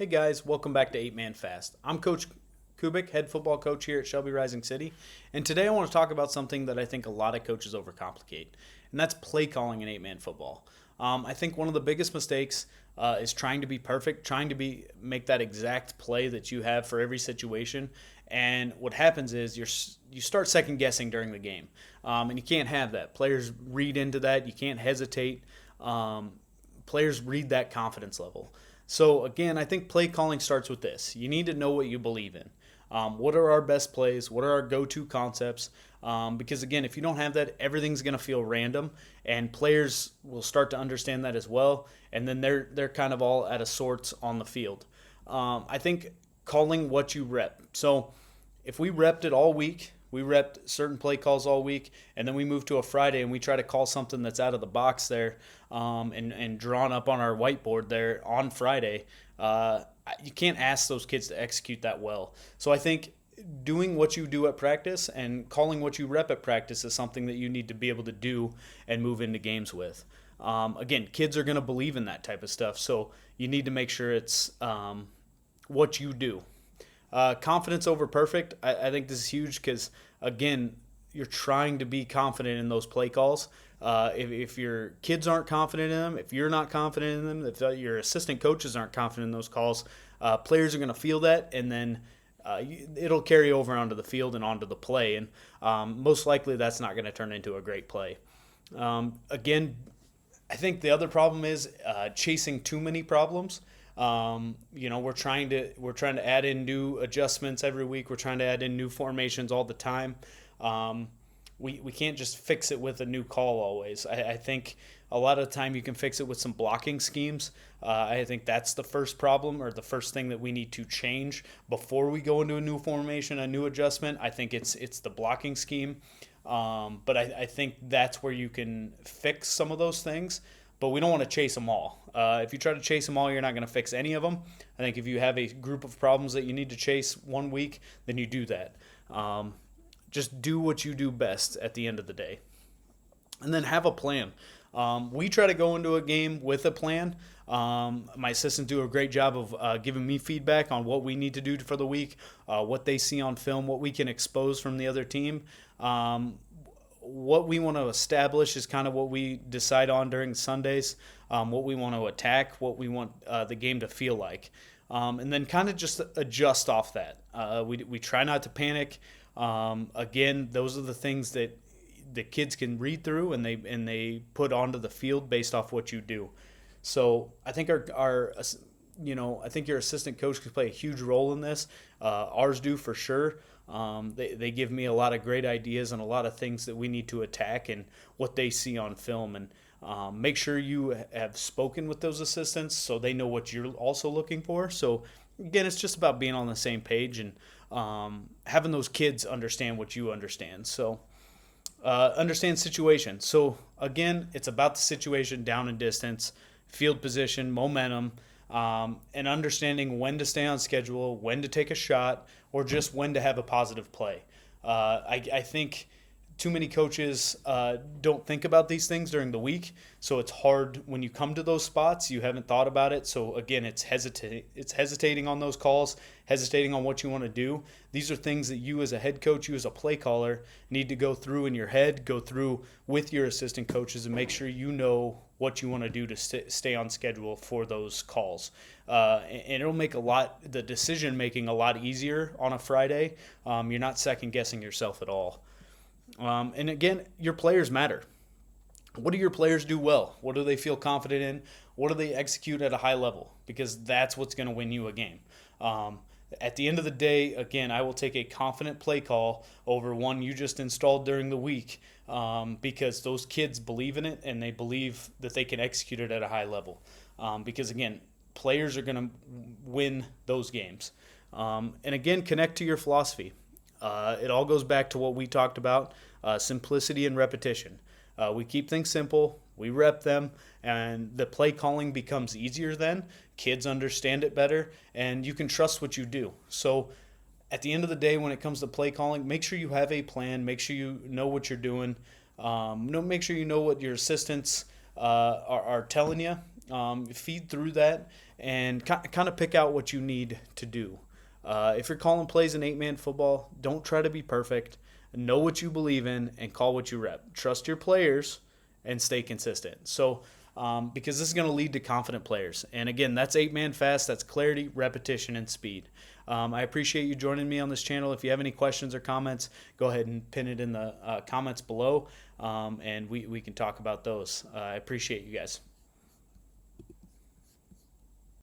Hey guys, welcome back to 8 Man Fast. I'm Coach Kubik, head football coach here at Shelby Rising City, and today I want to talk about something that I think a lot of coaches overcomplicate, and that's play calling in 8 Man football. I think one of the biggest mistakes is trying to be perfect, trying to make that exact play that you have for every situation, and what happens is you start second guessing during the game, and you can't have that. Players read into that. You can't hesitate. Players read that confidence level. So again, I think play calling starts with this. You need to know what you believe in. What are our best plays? What are our go-to concepts? Because again, if you don't have that, everything's going to feel random, and players will start to understand that as well. And then they're kind of all at a sorts on the field. I think calling what you rep. So if we repped it all week, we repped certain play calls all week, and then we move to a Friday and we try to call something that's out of the box there, and drawn up on our whiteboard there on Friday. You can't ask those kids to execute that well. So I think doing what you do at practice and calling what you rep at practice is something that you need to be able to do and move into games with. Again, kids are going to believe in that type of stuff, so you need to make sure it's what you do. Confidence over perfect. I think this is huge because, again, you're trying to be confident in those play calls. If your kids aren't confident in them, if you're not confident in them, if your assistant coaches aren't confident in those calls, players are going to feel that, and then it'll carry over onto the field and onto the play. And most likely that's not going to turn into a great play. Again, I think the other problem is chasing too many problems. We're trying to add in new adjustments every week. We're trying to add in new formations all the time. We can't just fix it with a new call always. I think a lot of the time you can fix it with some blocking schemes. I think that's the first problem, or the first thing that we need to change before we go into a new formation, a new adjustment. I think it's the blocking scheme. But I think that's where you can fix some of those things. But we don't want to chase them all. If you try to chase them all, you're not going to fix any of them. I think if you have a group of problems that you need to chase one week, then you do that. Just do what you do best at the end of the day. And then have a plan. We try to go into a game with a plan. My assistants do a great job of giving me feedback on what we need to do for the week, what they see on film, what we can expose from the other team. What we want to establish is kind of what we decide on during Sundays, what we want to attack, what we want the game to feel like. And then kind of just adjust off that. We try not to panic. Again, those are the things that the kids can read through and they put onto the field based off what you do. So I think I think your assistant coach could play a huge role in this. Ours do for sure. They give me a lot of great ideas and a lot of things that we need to attack and what they see on film. And make sure you have spoken with those assistants so they know what you're also looking for. So again, it's just about being on the same page and having those kids understand what you understand. So understand situation. So again, it's about the situation, down and distance, field position, momentum, and understanding when to stay on schedule, when to take a shot, or just when to have a positive play. I think too many coaches don't think about these things during the week, so it's hard when you come to those spots. You haven't thought about it, so again, it's hesitating on those calls, hesitating on what you want to do. These are things that you as a head coach, you as a play caller, need to go through in your head, go through with your assistant coaches, and make sure you know what you want to do to stay on schedule for those calls. And it'll make the decision making a lot easier on a Friday. You're not second guessing yourself at all. And again, your players matter. What do your players do well? What do they feel confident in? What do they execute at a high level? Because that's what's going to win you a game. At the end of the day, again, I will take a confident play call over one you just installed during the week, because those kids believe in it and they believe that they can execute it at a high level. Because again, players are going to win those games. And again, connect to your philosophy. It all goes back to what we talked about, simplicity and repetition. We keep things simple, we rep them, and the play calling becomes easier then. Kids understand it better, and you can trust what you do. So at the end of the day, when it comes to play calling, make sure you have a plan, make sure you know what you're doing, make sure you know what your assistants are telling you, feed through that, and kind of pick out what you need to do. If you're calling plays in 8-man football, don't try to be perfect. Know what you believe in and call what you rep. Trust your players and stay consistent. So, because this is going to lead to confident players. And again, that's 8-man fast. That's clarity, repetition, and speed. I appreciate you joining me on this channel. If you have any questions or comments, go ahead and pin it in the comments below, and we can talk about those. I appreciate you guys.